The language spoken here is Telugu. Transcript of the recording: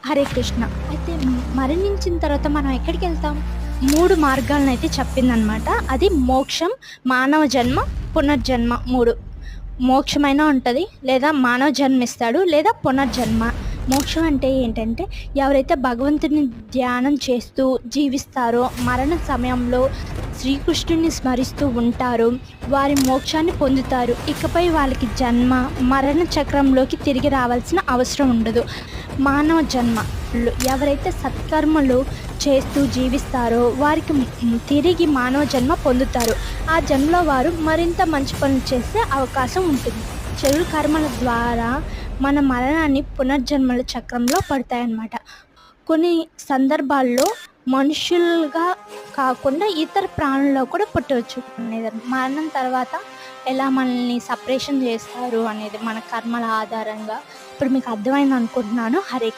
హరే కృష్ణ. అయితే మరణించిన తర్వాత మనం ఎక్కడికెళ్తాం? 3 మార్గాలనైతే చెప్పిందనమాట. అది మోక్షం, మానవ జన్మ, పునర్జన్మ 3. మోక్షమైనా ఉంటది, లేదా మానవ జన్మిస్తాడు, లేదా పునర్జన్మ. మోక్షం అంటే ఏంటంటే, ఎవరైతే భగవంతుడిని ధ్యానం చేస్తూ జీవిస్తారో, మరణ సమయంలో శ్రీకృష్ణుడిని స్మరిస్తూ ఉంటారో, వారి మోక్షాన్ని పొందుతారు. ఇకపై వాళ్ళకి జన్మ, మరణ చక్రంలోకి తిరిగి రావాల్సిన అవసరం ఉండదు. మానవ జన్మ ఎవరైతే సత్కర్మలు చేస్తూ జీవిస్తారో వారికి తిరిగి మానవ జన్మ పొందుతారు. ఆ జన్మలో వారు మరింత మంచి పనులు చేసే అవకాశం ఉంటుంది. చెడు కర్మల ద్వారా మన మరణాన్ని పునర్జన్మల చక్రంలో పడతాయన్నమాట. కొన్ని సందర్భాల్లో మనుషులుగా కాకుండా ఇతర ప్రాణుల్లో కూడా పుట్టవచ్చు అనేది. మరణం తర్వాత ఎలా మనల్ని సపరేషన్ చేస్తారు అనేది మన కర్మల ఆధారంగా ఇప్పుడు మీకు అర్థమైంది అనుకుంటున్నాను. హరే